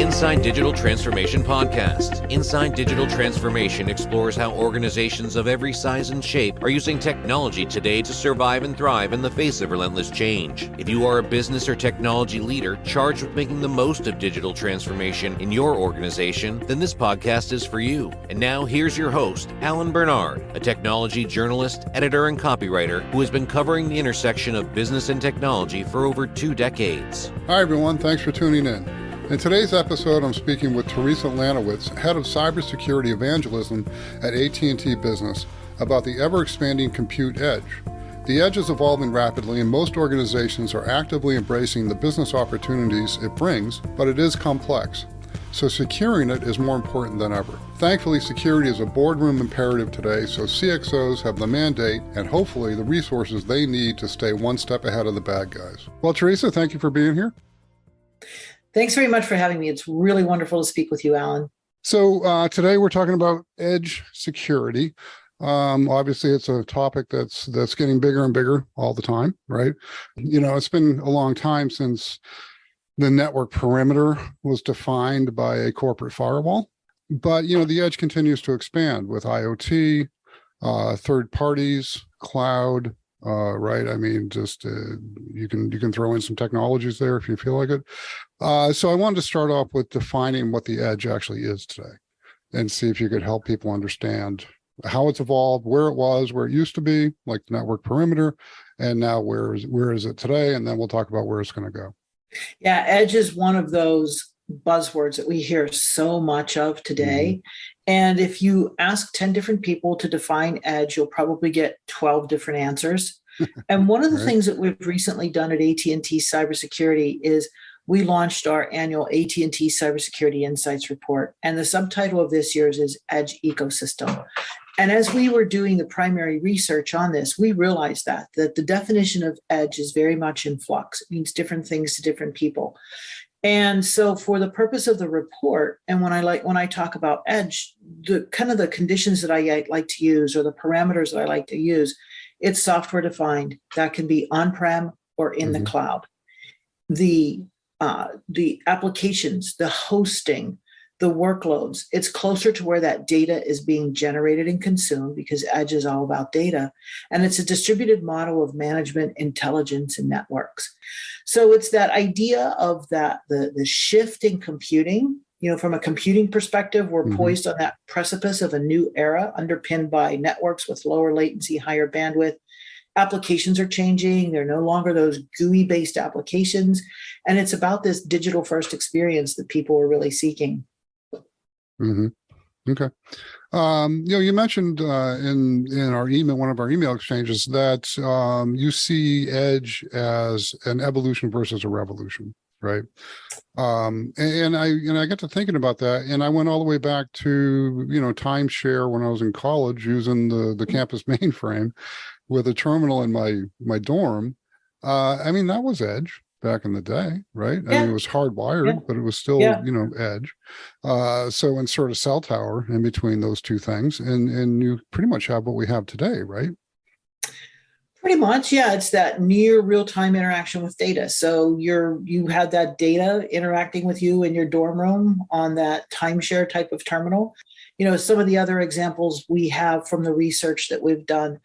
Inside Digital Transformation Podcast. Inside Digital Transformation explores how organizations of every size and shape are using technology today to survive and thrive in the face of relentless change. If you are a business or technology leader charged with making the most of digital transformation in your organization, then this podcast is for you. And now here's your host, Alan Bernard, a technology journalist, editor, and copywriter who has been covering the intersection of business and technology for over 2 decades. Hi, everyone. Thanks for tuning in. In today's episode, I'm speaking with Theresa Lanowitz, head of Cybersecurity Evangelism at AT&T Business, about the ever-expanding compute edge. The edge is evolving rapidly, and most organizations are actively embracing the business opportunities it brings, but it is complex. So securing it is more important than ever. Thankfully, security is a boardroom imperative today, so CXOs have the mandate and hopefully the resources they need to stay one step ahead of the bad guys. Well, Theresa, thank you for being here. Thanks very much for having me. It's really wonderful to speak with you, Alan. So today we're talking about edge security. Obviously, it's a topic that's getting bigger and bigger all the time, right? You know, it's been a long time since the network perimeter was defined by a corporate firewall. But, you know, the edge continues to expand with IoT, third parties, cloud, right? I mean, just you can throw in some technologies there if you feel like it. So I wanted to start off with defining what the edge actually is today and see if you could help people understand how it's evolved, where it was, where it used to be, like the network perimeter, and now where is it today? And then we'll talk about where it's going to go. Yeah, edge is one of those buzzwords that we hear so much of today. And if you ask 10 different people to define edge, you'll probably get 12 different answers. And one of the things that we've recently done at AT&T Cybersecurity is we launched our annual AT&T Cybersecurity Insights report. And the subtitle of this year's is Edge Ecosystem. And as we were doing the primary research on this, we realized that the definition of edge is very much in flux. It means different things to different people. And so for the purpose of the report, and when I talk about edge, the kind of the conditions that I like to use or the parameters that I like to use, it's software defined. That can be on-prem or in the cloud. The applications, the hosting, the workloads, it's closer to where that data is being generated and consumed because edge is all about data. And it's a distributed model of management, intelligence, and networks. So it's that idea of that the shift in computing. You know, from a computing perspective, we're poised on that precipice of a new era underpinned by networks with lower latency, higher bandwidth. Applications are changing. They're no longer those GUI-based applications. And it's about this digital first experience that people are really seeking. Okay. You know, you mentioned in our email, one of our email exchanges, that you see edge as an evolution versus a revolution, right? And I got to thinking about that, and I went all the way back to, you know, timeshare when I was in college using the campus mainframe with a terminal in my dorm. I mean, that was edge back in the day, right? I mean, it was hardwired, but it was still, you know, edge. So insert a cell tower in between those two things, and you pretty much have what we have today, right? Pretty much, yeah. It's that near real-time interaction with data. So you had that data interacting with you in your dorm room on that timeshare type of terminal. You know, some of the other examples we have from the research that we've done,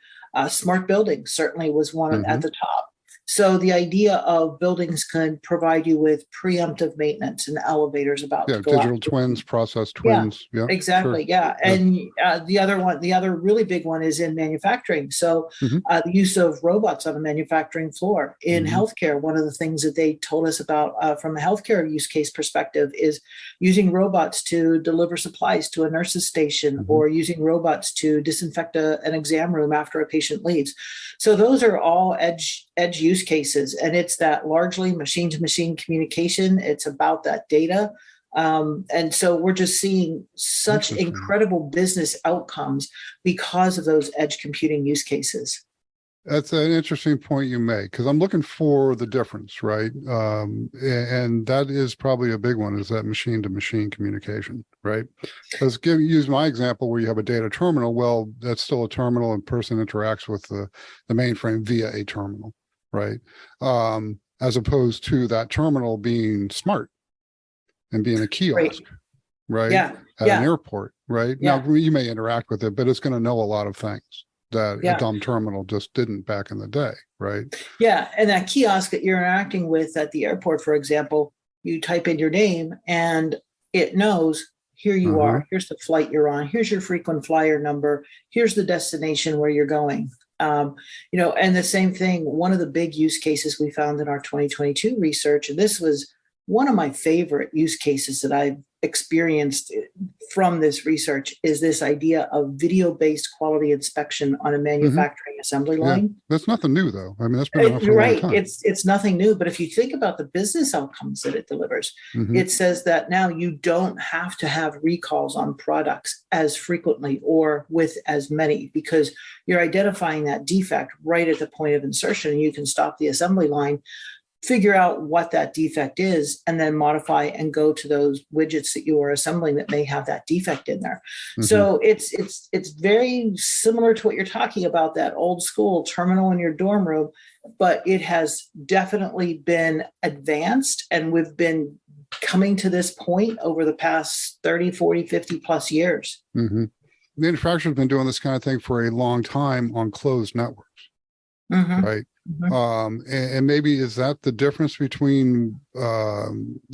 smart buildings certainly was one at the top. So the idea of buildings can provide you with preemptive maintenance and elevators about to go digital out. Twins, process twins. Yeah, exactly. Sure. Yeah. And the other really big one is in manufacturing. So the use of robots on a manufacturing floor. In healthcare, one of the things that they told us about from a healthcare use case perspective is using robots to deliver supplies to a nurse's station or using robots to disinfect an exam room after a patient leaves. So those are all edge use cases, and it's that largely machine-to-machine communication. It's about that data. And so we're just seeing such incredible business outcomes because of those edge computing use cases. That's an interesting point you make, because I'm looking for the difference, right? And that is probably a big one, is that machine-to-machine communication, right? Let's use my example where you have a data terminal. Well, that's still a terminal, and person interacts with the mainframe via a terminal, right? As opposed to that terminal being smart, and be in a kiosk, right? Yeah. At Yeah. an airport, right? Yeah. Now, you may interact with it, but it's going to know a lot of things that Yeah. a dumb terminal just didn't back in the day, right? Yeah. And that kiosk that you're interacting with at the airport, for example, you type in your name and it knows, here you are. Here's the flight you're on. Here's your frequent flyer number. Here's the destination where you're going. And the same thing, one of the big use cases we found in our 2022 research, and this was one of my favorite use cases that I've experienced from this research, is this idea of video-based quality inspection on a manufacturing assembly line. Yeah. That's nothing new, though. I mean, that's been around for a long time. It's nothing new, but if you think about the business outcomes that it delivers, it says that now you don't have to have recalls on products as frequently or with as many, because you're identifying that defect right at the point of insertion, and you can stop the assembly line, figure out what that defect is, and then modify and go to those widgets that you are assembling that may have that defect in there. So it's very similar to what you're talking about, that old school terminal in your dorm room, but it has definitely been advanced, and we've been coming to this point over the past 30, 40, 50 plus years. Manufacturers have been doing this kind of thing for a long time on closed networks, right? And maybe is that the difference between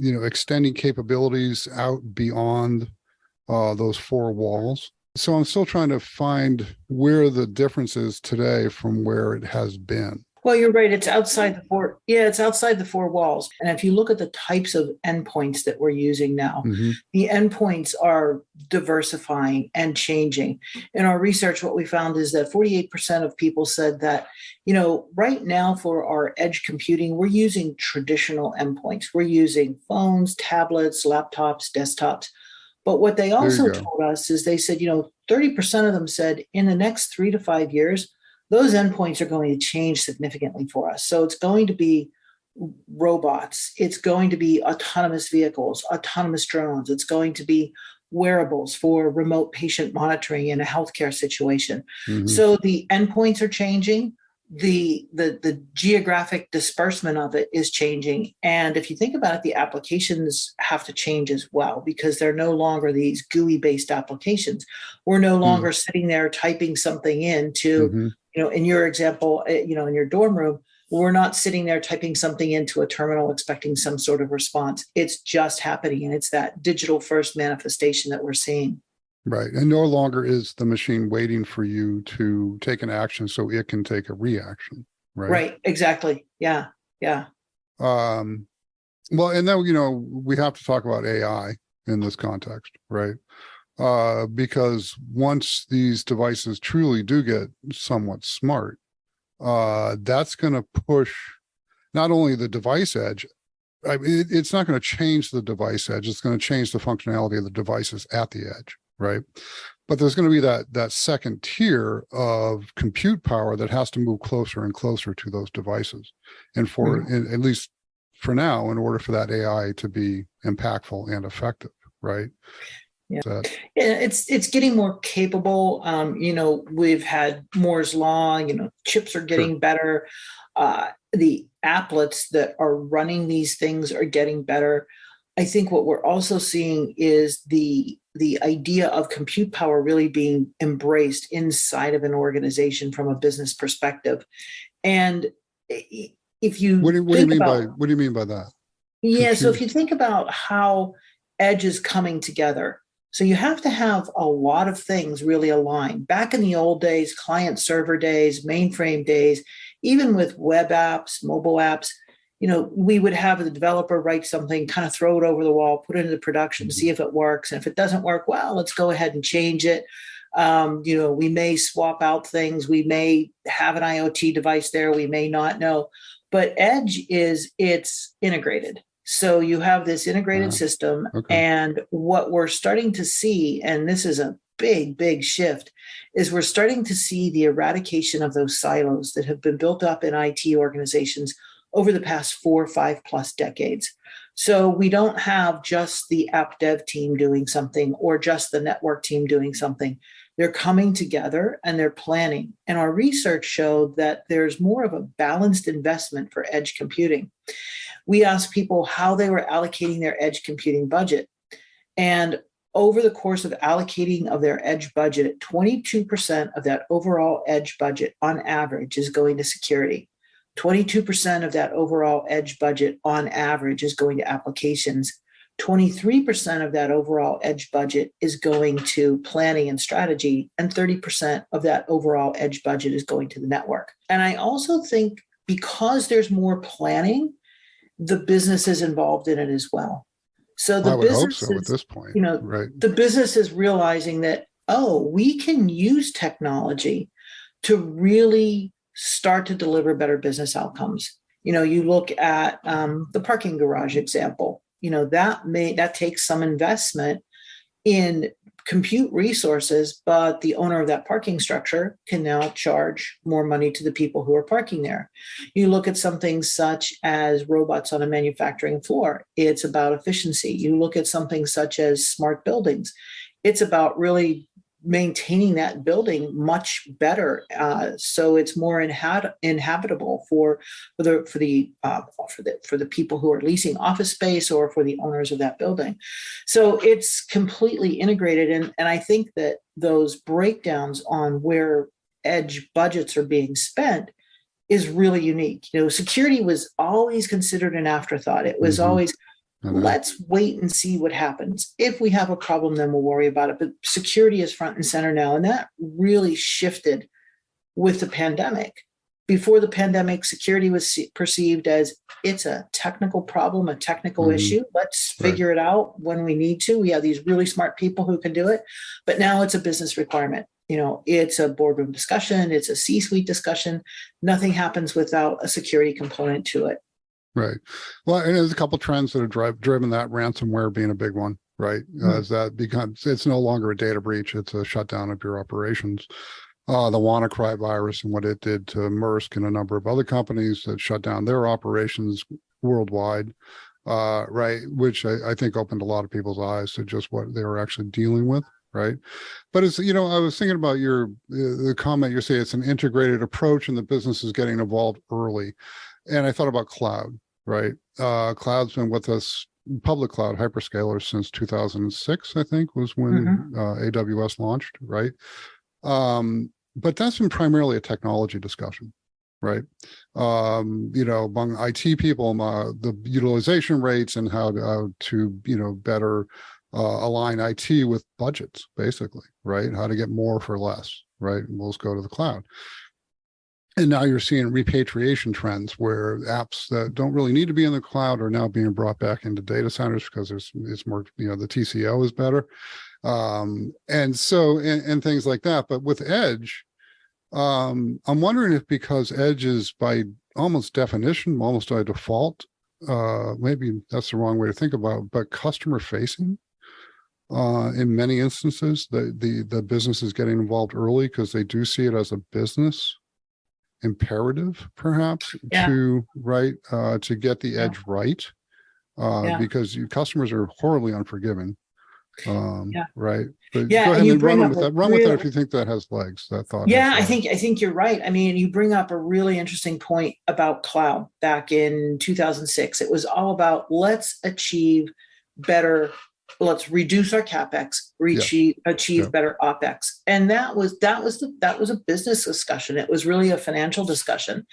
extending capabilities out beyond those four walls? So I'm still trying to find where the difference is today from where it has been. Well, you're right. It's outside the four. Yeah, it's outside the four walls. And if you look at the types of endpoints that we're using now, the endpoints are diversifying and changing. In our research, what we found is that 48% of people said that, right now for our edge computing, we're using traditional endpoints. We're using phones, tablets, laptops, desktops. But what they also told us is they said, 30% of them said in the next 3 to 5 years, those endpoints are going to change significantly for us. So it's going to be robots. It's going to be autonomous vehicles, autonomous drones. It's going to be wearables for remote patient monitoring in a healthcare situation. So the endpoints are changing. The geographic disbursement of it is changing. And if you think about it, the applications have to change as well, because they're no longer these GUI-based applications. We're no longer sitting there typing something into, in your example, in your dorm room, we're not sitting there typing something into a terminal expecting some sort of response. It's just happening. And it's that digital first manifestation that we're seeing. Right. And no longer is the machine waiting for you to take an action so it can take a reaction. Right. Right. Exactly. Yeah. Yeah. Well, and then, we have to talk about AI in this context, right? Because once these devices truly do get somewhat smart, that's going to push not only the device edge. It's not going to change the device edge. It's going to change the functionality of the devices at the edge. Right. But there's going to be that second tier of compute power that has to move closer and closer to those devices. And at least for now, in order for that AI to be impactful and effective. Right. Yeah. It's getting more capable. We've had Moore's law, chips are getting better. The applets that are running these things are getting better. I think what we're also seeing is the idea of compute power really being embraced inside of an organization from a business perspective. And if you what do you mean by that? Yeah, compute. So if you think about how edge is coming together, so you have to have a lot of things really aligned. Back in the old days, client server days, mainframe days, even with web apps, mobile apps, we would have the developer write something, kind of throw it over the wall, put it into production, see if it works. And if it doesn't work, well, let's go ahead and change it. We may swap out things. We may have an IoT device there. We may not know. But edge it's integrated. So you have this integrated system. And what we're starting to see, and this is a big, big shift, is we're starting to see the eradication of those silos that have been built up in IT organizations over the past 4 or 5 plus decades. So we don't have just the app dev team doing something or just the network team doing something. They're coming together and they're planning. And our research showed that there's more of a balanced investment for edge computing. We asked people how they were allocating their edge computing budget. And over the course of allocating of their edge budget, 22% of that overall edge budget on average is going to security. 22% of that overall edge budget on average is going to applications. 23% of that overall edge budget is going to planning and strategy, and 30% of that overall edge budget is going to the network. And I also think because there's more planning, the business is involved in it as well. So the I would business hope so is, at this point, right? the business is realizing that, we can use technology to really start to deliver better business outcomes. You look at the parking garage example. That takes some investment in compute resources, but the owner of that parking structure can now charge more money to the people who are parking there. You look at something such as robots on a manufacturing floor. It's about efficiency. You look at something such as smart buildings. It's about really maintaining that building much better, so it's more inhabitable for the people who are leasing office space or for the owners of that building. So it's completely integrated, and I think that those breakdowns on where edge budgets are being spent is really unique. Security was always considered an afterthought. It was always, let's wait and see what happens. If we have a problem, then we'll worry about it. But security is front and center now. And that really shifted with the pandemic. Before the pandemic, security was perceived as it's a technical problem, a technical issue. Let's figure it out when we need to. We have these really smart people who can do it. But now it's a business requirement. It's a boardroom discussion. It's a C-suite discussion. Nothing happens without a security component to it. Right. Well, and there's a couple of trends that have driven that, ransomware being a big one, right? As that becomes, it's no longer a data breach, it's a shutdown of your operations. The WannaCry virus and what it did to Maersk and a number of other companies that shut down their operations worldwide, right? Which I think opened a lot of people's eyes to just what they were actually dealing with. Right. But I was thinking about the comment you say it's an integrated approach and the business is getting involved early. And I thought about cloud, right? Cloud's been with us, public cloud hyperscalers, since 2006, I think, was when AWS launched, right? But that's been primarily a technology discussion, right? Among IT people, the utilization rates and how to better align IT with budgets, basically, right? How to get more for less, right? And we'll just go to the cloud. And now you're seeing repatriation trends where apps that don't really need to be in the cloud are now being brought back into data centers because it's more, the TCO is better. And so, and things like that. But with Edge, I'm wondering if because Edge is by almost definition, almost by default, maybe that's the wrong way to think about it, but customer facing, in many instances, the business is getting involved early because they do see it as a business imperative, perhaps, to get the edge right, because customers are horribly unforgiving, right? But go ahead and run with that. Run with that if you think that has legs. That thought. I think you're right. I mean, you bring up a really interesting point about cloud. Back in 2006, it was all about let's achieve better. Let's reduce our capex, achieve better opex, and that was a business discussion. It was really a financial discussion.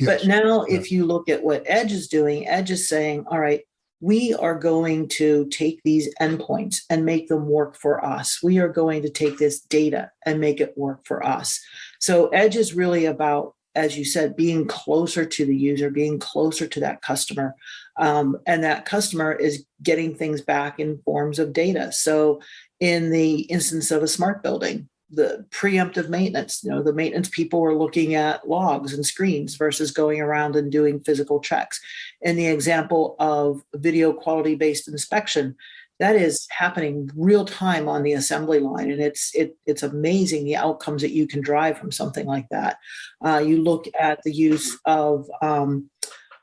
But now, if you look at what Edge is doing, Edge is saying, "All right, we are going to take these endpoints and make them work for us. We are going to take this data and make it work for us." So Edge is really about, as you said, being closer to the user, being closer to that customer. And that customer is getting things back in forms of data. So in the instance of a smart building, the preemptive maintenance, the maintenance people were looking at logs and screens versus going around and doing physical checks. In the example of video quality-based inspection, that is happening real time on the assembly line. And it's amazing the outcomes that you can drive from something like that. You look at the use of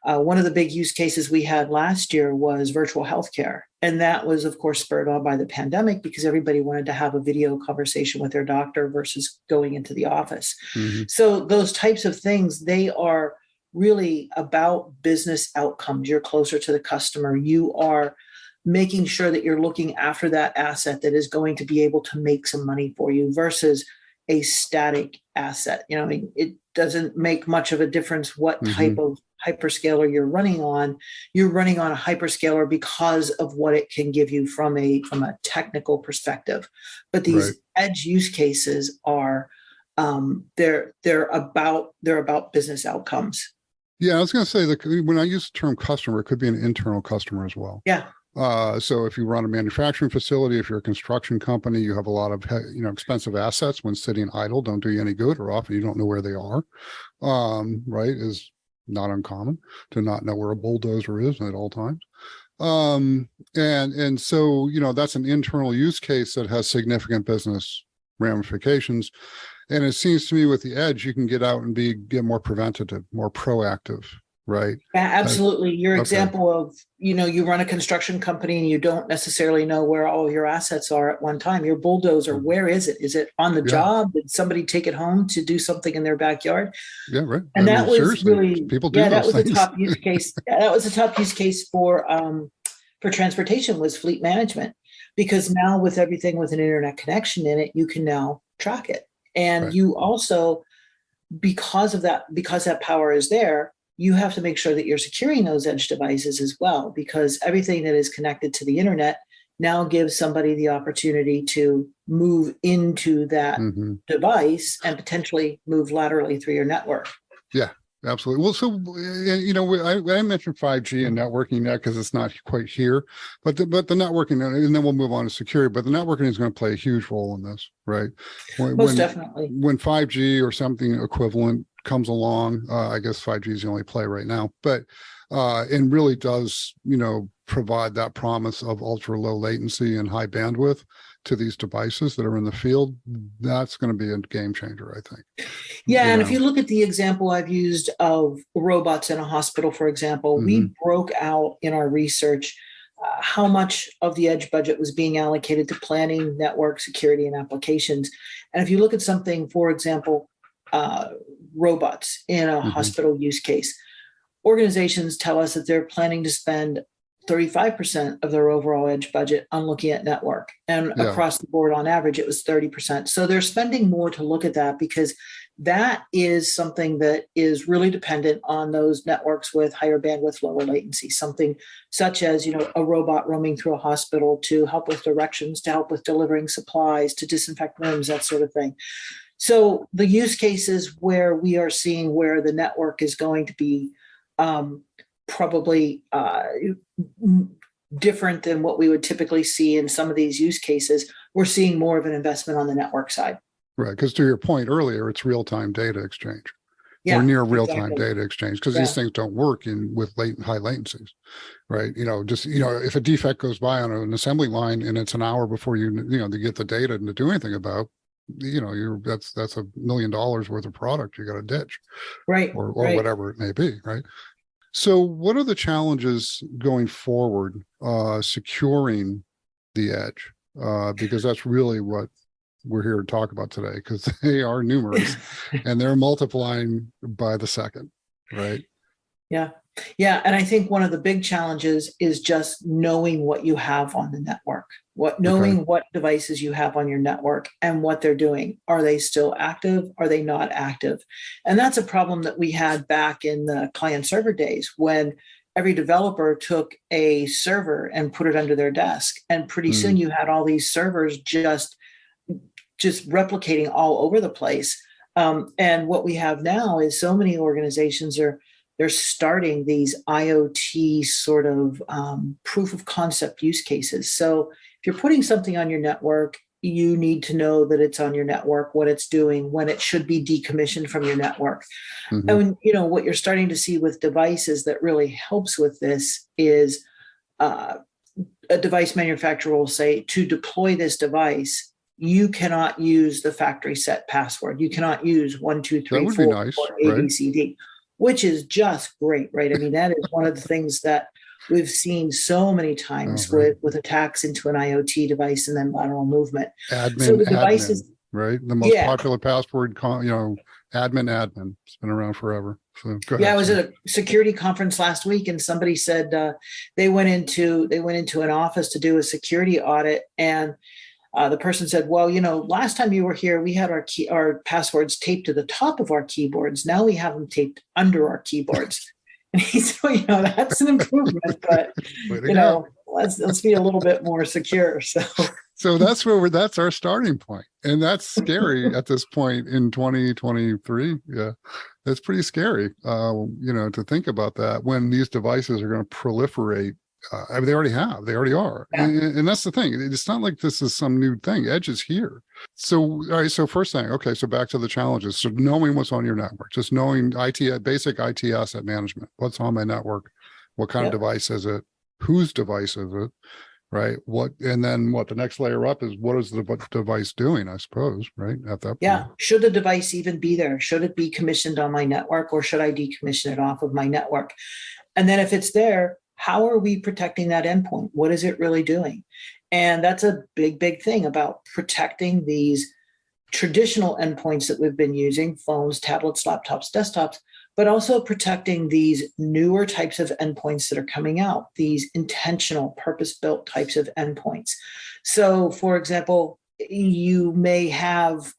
one of the big use cases we had last year was virtual healthcare. And that was, of course, spurred on by the pandemic because everybody wanted to have a video conversation with their doctor versus going into the office. Mm-hmm. So those types of things, they are really about business outcomes. You're closer to the customer. You are making sure that you're looking after that asset that is going to be able to make some money for you versus a static asset. I mean, it doesn't make much of a difference what type of hyperscaler you're running on. You're running on a hyperscaler because of what it can give you from a technical perspective. But these edge use cases are they're about business outcomes. Yeah, I was going to say that when I use the term customer, it could be an internal customer as well. Yeah. So if you run a manufacturing facility, if you're a construction company, you have a lot of expensive assets when sitting idle, don't do you any good, or often you don't know where they are. Right, is not uncommon to not know where a bulldozer is at all times. And so that's an internal use case that has significant business ramifications. And it seems to me with the edge, you can get out and get more preventative, more proactive. Right. Yeah, absolutely. Your example of, you run a construction company and you don't necessarily know where all of your assets are at one time. Your bulldozer, where is it? Is it on the job? Did somebody take it home to do something in their backyard? Yeah, right. And that was really, people do that was things. a top use case. That was a top use case for transportation was fleet management, because now with everything with an internet connection in it, you can now track it. And you also, because that power is there, you have to make sure that you're securing those edge devices as well, because everything that is connected to the internet now gives somebody the opportunity to move into that device and potentially move laterally through your network. Yeah, absolutely. Well, so, I mentioned 5G and networking now because it's not quite here, but the networking, and then we'll move on to security, but the networking is going to play a huge role in this, right? Most definitely. When 5G or something equivalent comes along, I guess 5G is the only play right now, but and really does provide that promise of ultra low latency and high bandwidth to these devices that are in the field. That's going to be a game changer, I think. Yeah, and if you look at the example I've used of robots in a hospital, for example, we broke out in our research how much of the edge budget was being allocated to planning, network, security, and applications. And if you look at something, for example, robots in a hospital use case, organizations tell us that they're planning to spend 35% of their overall edge budget on looking at network, and across the board on average it was 30%. So they're spending more to look at that, because that is something that is really dependent on those networks with higher bandwidth, lower latency, something such as a robot roaming through a hospital to help with directions, to help with delivering supplies, to disinfect rooms, that sort of thing. So the use cases where we are seeing where the network is going to be probably different than what we would typically see in some of these use cases, we're seeing more of an investment on the network side. Right, because to your point earlier, it's real-time data exchange. Or near real-time data exchange, because these things don't work with high latencies, right? If a defect goes by on an assembly line and it's an hour before to get the data and to do anything about, that's $1 million worth of product you got to ditch, right? Or whatever it may be, right? So, what are the challenges going forward securing the edge? Because that's really what we're here to talk about today, because they are numerous and they're multiplying by the second, right? Yeah. And I think one of the big challenges is just knowing what you have on the network, knowing what devices you have on your network and what they're doing. Are they still active? Are they not active? And that's a problem that we had back in the client server days, when every developer took a server and put it under their desk. And pretty soon you had all these servers just replicating all over the place. And what we have now is so many organizations they're starting these IoT sort of proof of concept use cases. So if you're putting something on your network, you need to know that it's on your network, what it's doing, when it should be decommissioned from your network. And what you're starting to see with devices that really helps with this is a device manufacturer will say, to deploy this device, you cannot use the factory set password. You cannot use 1, 2, 3, 4, or A, B, C, D, which is just great, right? I mean, that is one of the things that we've seen so many times with attacks into an IoT device and then lateral movement. So the devices, right? The most popular password, admin. It's been around forever. So go ahead. I was at a security conference last week, and somebody said they went into an office to do a security audit, and the person said, "Well, last time you were here, we had our passwords taped to the top of our keyboards. Now we have them taped under our keyboards." And he said, "That's an improvement, but let's be a little bit more secure." So that's that's our starting point. And that's scary at this point in 2023. Yeah, that's pretty scary, to think about that when these devices are going to proliferate. They already are. Yeah. And that's the thing. It's not like this is some new thing. Edge is here. So, all right. So first thing, okay. So back to the challenges. So knowing what's on your network, just knowing basic IT asset management, what's on my network, what kind of device is it, whose device is it, right? And then the next layer up is what is the device doing, I suppose, right? At that point. Yeah. Should the device even be there? Should it be commissioned on my network, or should I decommission it off of my network? And then if it's there, how are we protecting that endpoint? What is it really doing? And that's a big, big thing about protecting these traditional endpoints that we've been using, phones, tablets, laptops, desktops, but also protecting these newer types of endpoints that are coming out, these intentional, purpose-built types of endpoints. So, for example, you may have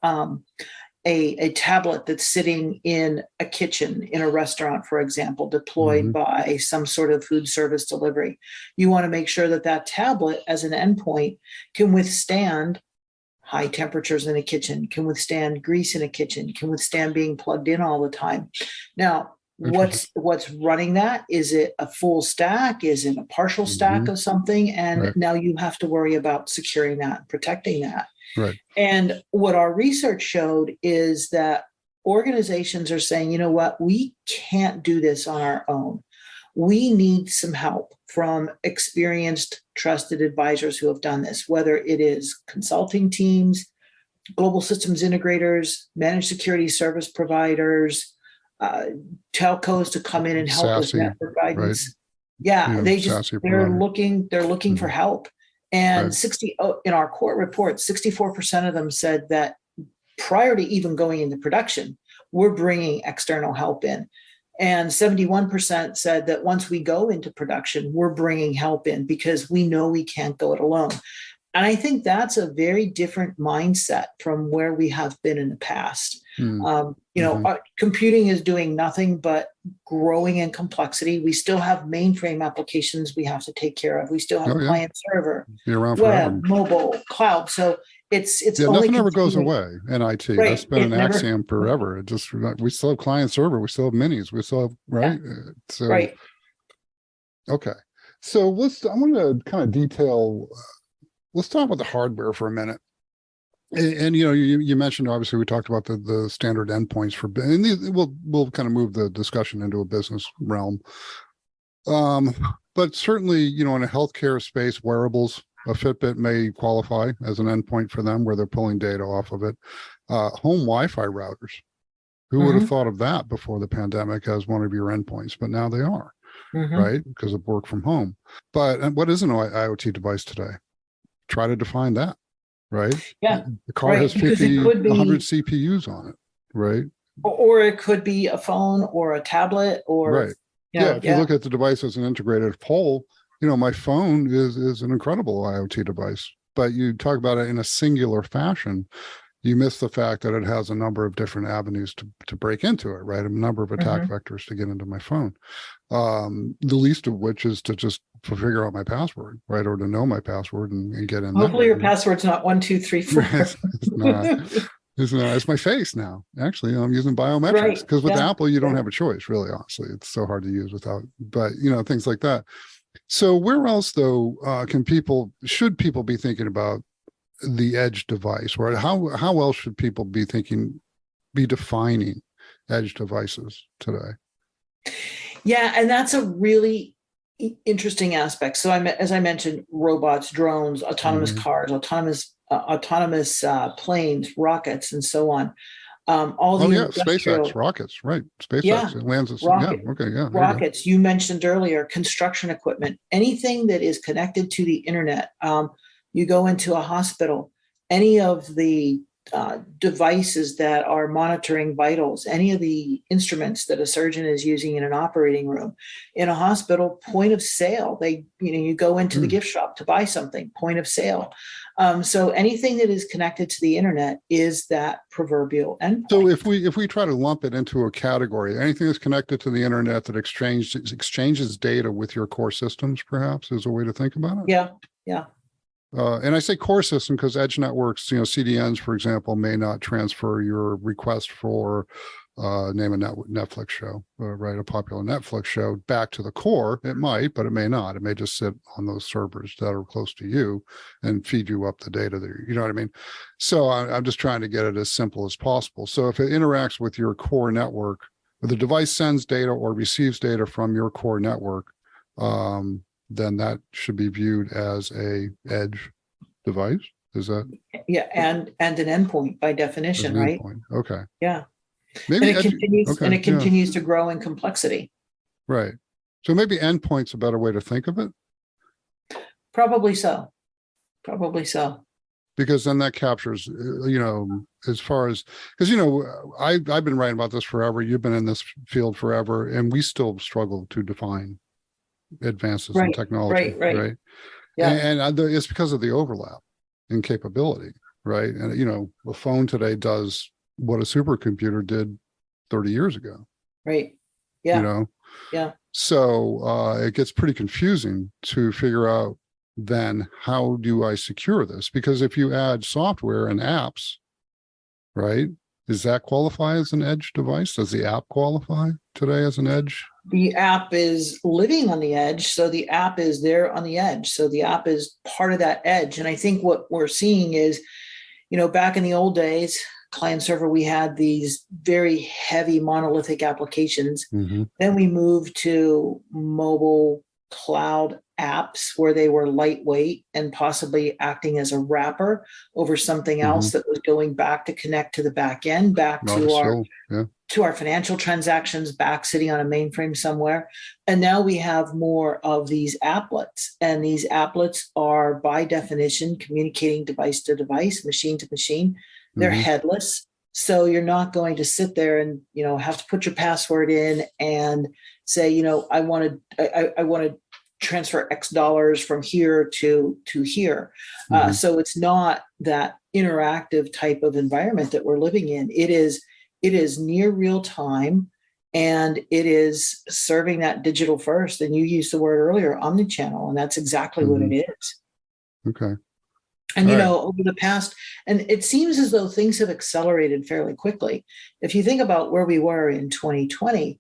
a tablet that's sitting in a kitchen in a restaurant, for example, deployed by some sort of food service delivery. You want to make sure that tablet as an endpoint can withstand high temperatures in a kitchen, can withstand grease in a kitchen, can withstand being plugged in all the time. Now, what's running that? Is it a full stack? Is it a partial stack of something? And now you have to worry about securing that, protecting that. Right. And what our research showed is that organizations are saying, you know what, we can't do this on our own. We need some help from experienced, trusted advisors who have done this, whether it is consulting teams, global systems integrators, managed security service providers, telcos to come in and help with network guidance. Right. They're looking for help. And in our court report, 64% of them said that prior to even going into production, we're bringing external help in. And 71% said that once we go into production, we're bringing help in because we know we can't go it alone. And I think that's a very different mindset from where we have been in the past. Computing is doing nothing but growing in complexity. We still have mainframe applications we have to take care of. We still have client server, web, mobile, cloud. So it's nothing ever goes away in IT. Right. That's been an axiom forever. We still have client server. We still have minis. We still have Okay. So I want to kind of detail. Let's talk about the hardware for a minute. And you mentioned, obviously, we talked about the standard endpoints and we'll kind of move the discussion into a business realm. But certainly, in a healthcare space, wearables, a Fitbit may qualify as an endpoint for them where they're pulling data off of it. Home Wi-Fi routers. Who would have thought of that before the pandemic as one of your endpoints? But now they are, right? Because of work from home. But what is an IoT device today? Try to define that. Right? Yeah. The car has 50, 100 CPUs on it, right? Or it could be a phone or a tablet or... If you look at the device as an integrated whole, my phone is an incredible IoT device. But you talk about it in a singular fashion, you miss the fact that it has a number of different avenues to break into it, right? A number of attack vectors to get into my phone. The least of which is to figure out my password, right? Or to know my password and get in. Hopefully your password's not 1, 2, 3, 4. It's not. It's my face now. Actually, I'm using biometrics because with Apple, you don't have a choice, really, honestly. It's so hard to use without, but things like that. So where else though, should people be thinking about the edge device, right? How else should people be defining edge devices today? Yeah, and that's a really interesting aspect. So as I mentioned, robots, drones, autonomous cars, autonomous planes, rockets, and so on. All the Oh yeah, industrial, SpaceX rockets, right? yeah, SpaceX it lands. Yeah. rocket Okay. Yeah. There you go. rockets. You mentioned earlier construction equipment, anything that is connected to the internet. You go into a hospital, any of the devices that are monitoring vitals, any of the instruments that a surgeon is using in an operating room, in a hospital, point of sale. You go into the gift shop to buy something, point of sale. So anything that is connected to the internet is that proverbial endpoint. So if we try to lump it into a category, anything that's connected to the internet that exchanges data with your core systems, perhaps, is a way to think about it. Yeah. Yeah. And I say core system because edge networks, CDNs, for example, may not transfer your request for name a Netflix show, right? A popular Netflix show back to the core. It might, but it may not. It may just sit on those servers that are close to you and feed you up the data there. You know what I mean? So I'm just trying to get it as simple as possible. So if it interacts with your core network, if the device sends data or receives data from your core network, then that should be viewed as a edge device. Is that? Yeah, and an endpoint by definition, right? Endpoint. Okay. Yeah. Maybe and it continues yeah. to grow in complexity. Right. So maybe endpoint's a better way to think of it. Probably so. Probably so. Because then that captures, as far as, because, I've been writing about this forever. You've been in this field forever, and we still struggle to define advances in technology. Right. Yeah. And it's because of the overlap in capability. Right. And, a phone today does what a supercomputer did 30 years ago. Right. Yeah. Yeah. So it gets pretty confusing to figure out then how do I secure this? Because if you add software and apps, right, does that qualify as an edge device? Does the app qualify today as an edge? The app is living on the edge. So the app is there on the edge. So the app is part of that edge. And I think what we're seeing is, back in the old days, client server, we had these very heavy monolithic applications. Mm-hmm. Then we moved to mobile cloud apps where they were lightweight and possibly acting as a wrapper over something else that was going back to connect to the back end, back to our financial transactions, back sitting on a mainframe somewhere. And now we have more of these applets, and these applets are by definition communicating device to device, machine to machine. They're headless. So you're not going to sit there and, have to put your password in and say, I want to transfer X dollars from here to here. So it's not that interactive type of environment that we're living in. It is near real time, and it is serving that digital first. And you used the word earlier, omnichannel, and that's exactly what it is. Okay. And, over the past, and it seems as though things have accelerated fairly quickly. If you think about where we were in 2020,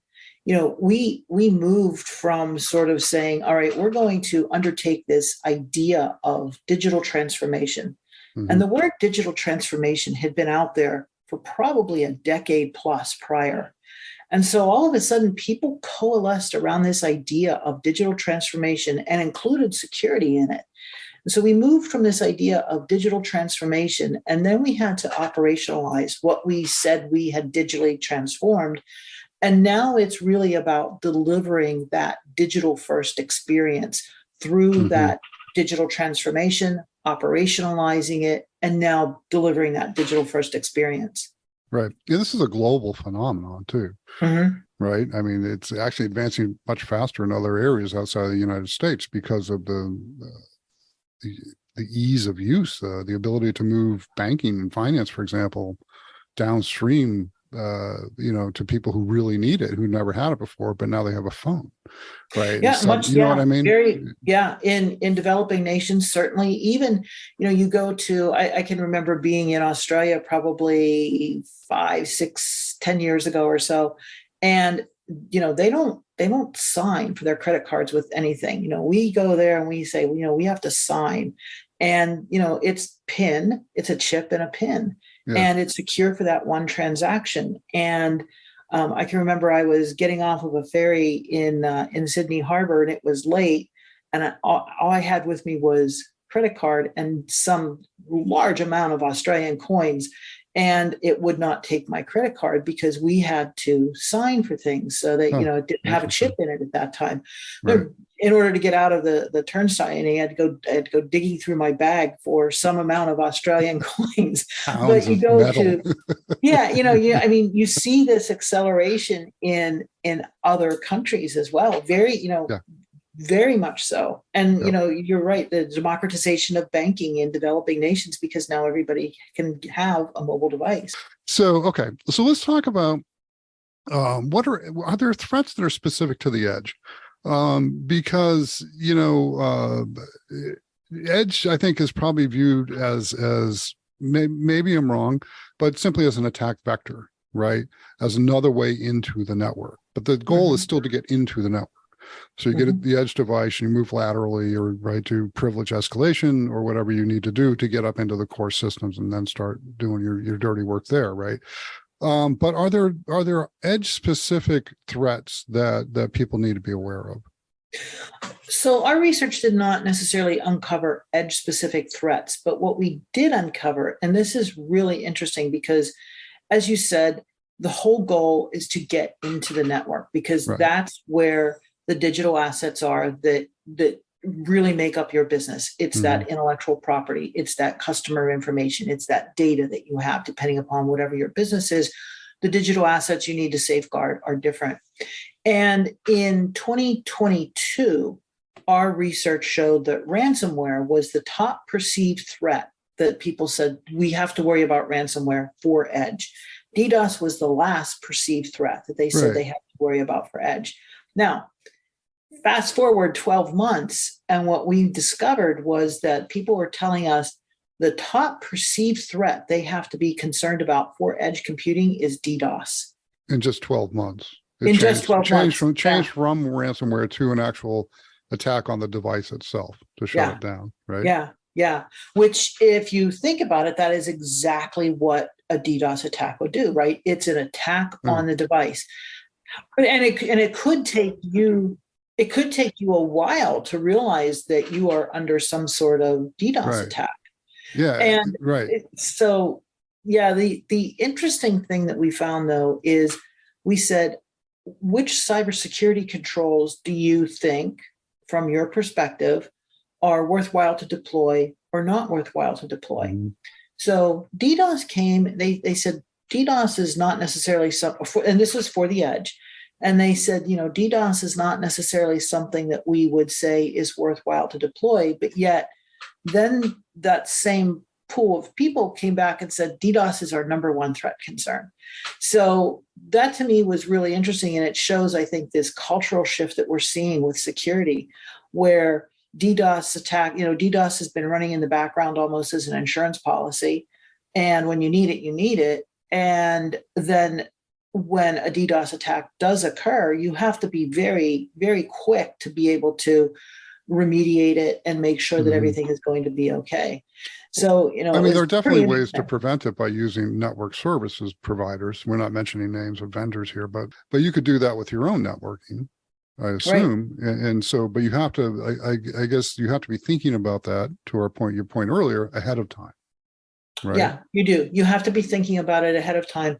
we moved from sort of saying, all right, we're going to undertake this idea of digital transformation. And the word digital transformation had been out there for probably a decade plus prior. And so all of a sudden, people coalesced around this idea of digital transformation and included security in it. So we moved from this idea of digital transformation, and then we had to operationalize what we said we had digitally transformed. And now it's really about delivering that digital first experience through that digital transformation, operationalizing it, and now delivering that digital first experience. Right. Yeah, this is a global phenomenon too. Right. I mean, it's actually advancing much faster in other areas outside of the United States because of the ease of use, the ability to move banking and finance, for example, downstream, to people who really need it, who never had it before, but now they have a phone, right? Yeah, you know what I mean? In developing nations, certainly. Even, you go to, I can remember being in Australia probably 5, 6, 10 years ago or so, and they don't sign for their credit cards with anything. We go there and we say, we have to sign, and it's PIN, it's a chip and a PIN. And it's secure for that one transaction. And I can remember I was getting off of a ferry in Sydney Harbor, and it was late. And all I had with me was credit card and some large amount of Australian coins, and it would not take my credit card because we had to sign for things so that, it didn't have a chip in it at that time. Right. In order to get out of the turnstile, and I had to go digging through my bag for some amount of Australian coins. Pounds But you of go metal. you see this acceleration in other countries as well. Very much so. And, you're right, the democratization of banking in developing nations, because now everybody can have a mobile device. So let's talk about are there threats that are specific to the edge? Because, edge, I think, is probably viewed as maybe I'm wrong, but simply as an attack vector, right? As another way into the network. But the goal is still to get into the network. So you get the edge device, you move laterally or right to privilege escalation or whatever you need to do to get up into the core systems and then start doing your dirty work there, right? But are there edge specific threats that people need to be aware of? So our research did not necessarily uncover edge specific threats, but what we did uncover, and this is really interesting because, as you said, the whole goal is to get into the network, because that's where the digital assets are that really make up your business. It's that intellectual property. It's that customer information. It's that data that you have, depending upon whatever your business is. The digital assets you need to safeguard are different. And in 2022, our research showed that ransomware was the top perceived threat that people said, we have to worry about ransomware for edge. DDoS was the last perceived threat that they said they had to worry about for edge. Now, fast forward 12 months, and what we discovered was that people were telling us the top perceived threat they have to be concerned about for edge computing is DDoS. In just 12 months. Just 12 months. Changed from ransomware to an actual attack on the device itself to shut it down, right? Yeah. Which, if you think about it, that is exactly what a DDoS attack would do, right? It's an attack on the device. And it could take you a while to realize that you are under some sort of DDoS attack. Yeah. And the interesting thing that we found, though, is we said, which cybersecurity controls do you think, from your perspective, are worthwhile to deploy or not worthwhile to deploy? So DDoS came, they said DDoS is not necessarily and this was for the edge. And they said, DDoS is not necessarily something that we would say is worthwhile to deploy. But yet then that same pool of people came back and said, DDoS is our number one threat concern. So that to me was really interesting. And it shows, I think, this cultural shift that we're seeing with security, where DDoS has been running in the background almost as an insurance policy. And when you need it, you need it. And then when a DDoS attack does occur, you have to be very, very quick to be able to remediate it and make sure that everything is going to be okay. So, there are definitely ways to prevent it by using network services providers. We're not mentioning names of vendors here, but you could do that with your own networking, I assume. Right. And so, but you have to, I guess you have to be thinking about that, to your point earlier, ahead of time. Right? Yeah, you do. You have to be thinking about it ahead of time.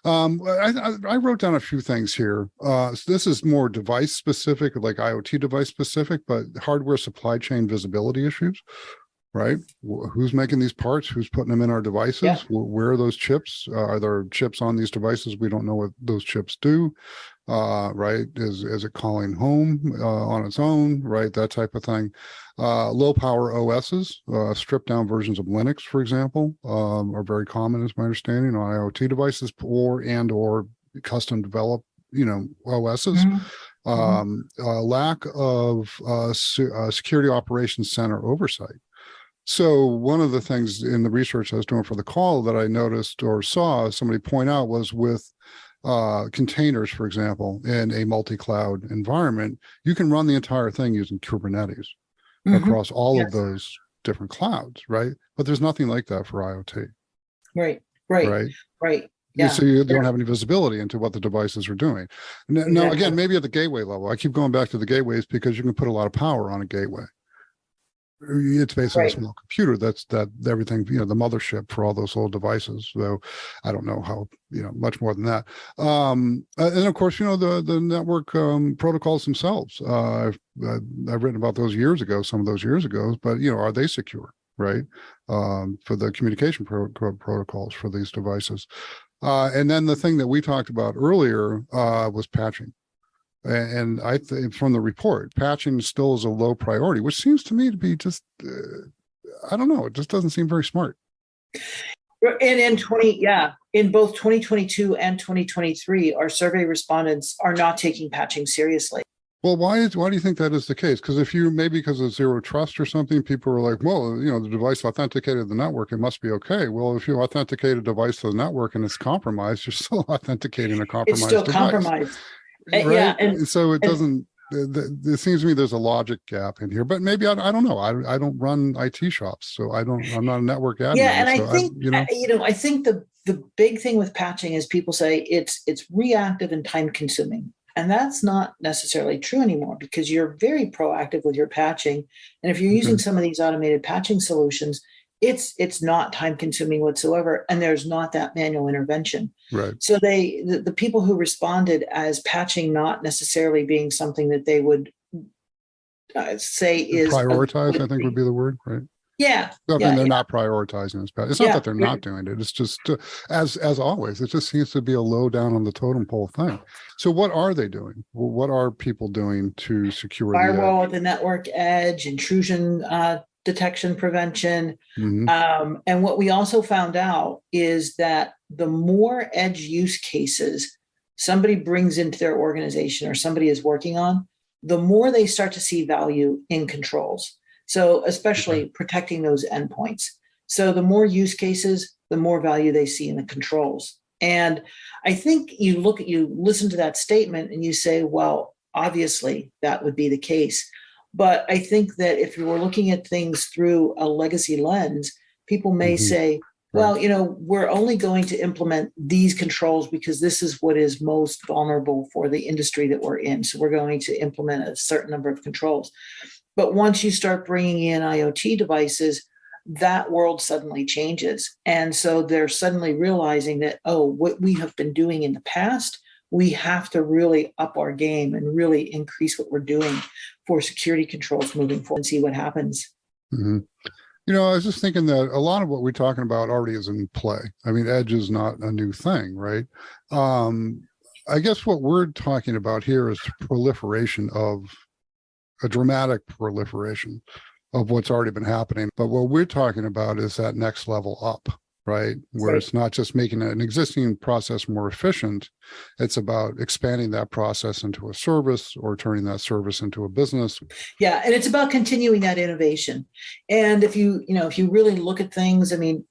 I wrote down a few things here. So this is more device specific, like IoT device specific, but hardware supply chain visibility issues, right? Who's making these parts? Who's putting them in our devices? Yeah. Where are those chips? Are there chips on these devices? We don't know what those chips do. Right? Is it calling home on its own? Right? That type of thing. Low power OSs, stripped down versions of Linux, for example, are very common, is my understanding, on IoT devices or custom developed, OSs. Lack of security operations center oversight. So one of the things in the research I was doing for the call that I noticed or saw somebody point out was with containers, for example, in a multi-cloud environment, you can run the entire thing using Kubernetes across all of those different clouds, right? But there's nothing like that for IoT. Right. Yeah. So you don't have any visibility into what the devices are doing. Now, again, maybe at the gateway level, I keep going back to the gateways because you can put a lot of power on a gateway. It's basically Right. a small computer that's everything, the mothership for all those little devices. So I don't know how, much more than that. And of course, the network protocols themselves. I've written about those years ago, some of those years ago, but are they secure, right? For the communication protocols for these devices. And then the thing that we talked about earlier was patching. And I think from the report, patching still is a low priority, which seems to me to be just, I don't know, it just doesn't seem very smart. And in both 2022 and 2023, our survey respondents are not taking patching seriously. Well, why do you think that is the case? Because maybe because of zero trust or something, people are like, well, the device authenticated the network, it must be okay. Well, if you authenticate a device to the network and it's compromised, you're still authenticating a compromised device. It's still compromised. Right? Yeah. And so it doesn't, it seems to me there's a logic gap in here, but maybe I don't know. I don't run IT shops, so I'm not a network admin. Yeah. And so I think, I think the big thing with patching is people say it's reactive and time consuming. And that's not necessarily true anymore because you're very proactive with your patching. And if you're using some of these automated patching solutions, it's not time consuming whatsoever. And there's not that manual intervention. Right. So the people who responded as patching not necessarily being something that they would say is prioritize, I think would be the word, right? Yeah. So they're not prioritizing this. It's not that they're not doing it. It's just, as always, it just seems to be a low down on the totem pole thing. So what are they doing? Well, what are people doing to secure firewall at the network edge, intrusion detection prevention? And what we also found out is that the more edge use cases somebody brings into their organization or somebody is working on, the more they start to see value in controls. So especially protecting those endpoints. So the more use cases, the more value they see in the controls. And I think you listen to that statement and you say, well, obviously that would be the case. But I think that if you were looking at things through a legacy lens, people may say, well, we're only going to implement these controls because this is what is most vulnerable for the industry that we're in. So we're going to implement a certain number of controls. But once you start bringing in IoT devices, that world suddenly changes. And so they're suddenly realizing that, what we have been doing in the past, we have to really up our game and really increase what we're doing for security controls moving forward and see what happens. I was just thinking that a lot of what we're talking about already is in play. I mean, edge is not a new thing, right? I guess what we're talking about here is proliferation of a dramatic proliferation of what's already been happening. But what we're talking about is that next level up, right? Where it's not just making an existing process more efficient, it's about expanding that process into a service or turning that service into a business. Yeah, and it's about continuing that innovation. And if you really look at things, I mean,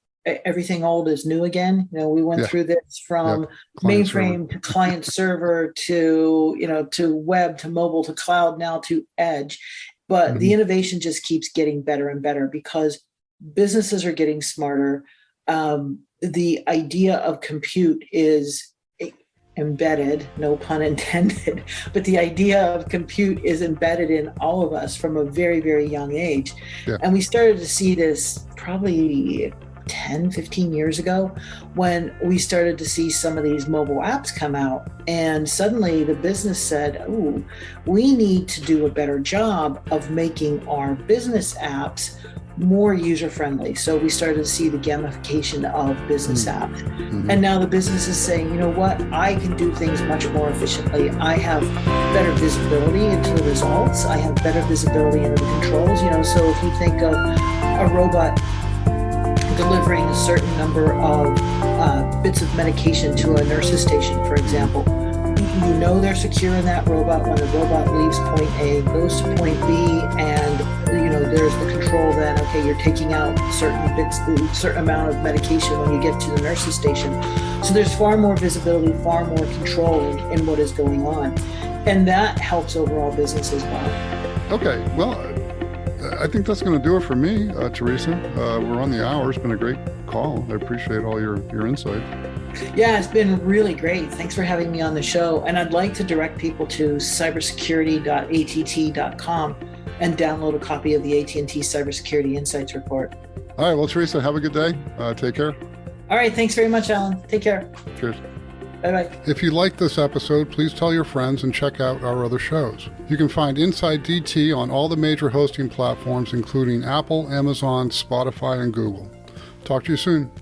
everything old is new again. We went through this from mainframe to client server to web to mobile to cloud, now to edge. But the innovation just keeps getting better and better because businesses are getting smarter. The idea of compute is embedded, no pun intended, but the idea of compute is embedded in all of us from a very, very young age. Yeah. And we started to see this probably 10, 15 years ago when we started to see some of these mobile apps come out. And suddenly the business said, we need to do a better job of making our business apps more user-friendly. So we started to see the gamification of business apps. And now the business is saying, you know what, I can do things much more efficiently. I have better visibility into the results. I have better visibility into the controls. So if you think of a robot delivering a certain number of bits of medication to a nurse's station, for example, they're secure in that robot when the robot leaves point A, goes to point B, and there's the control then, okay, you're taking out certain bits, a certain amount of medication when you get to the nurse's station. So there's far more visibility, far more control in what is going on. And that helps overall business as well. Okay, well, I think that's going to do it for me, Theresa. We're on the hour. It's been a great call. I appreciate all your insight. Yeah, it's been really great. Thanks for having me on the show. And I'd like to direct people to cybersecurity.att.com. and download a copy of the AT&T Cybersecurity Insights report. All right. Well, Theresa, have a good day. Take care. All right. Thanks very much, Alan. Take care. Cheers. Bye-bye. If you liked this episode, please tell your friends and check out our other shows. You can find Inside DT on all the major hosting platforms, including Apple, Amazon, Spotify, and Google. Talk to you soon.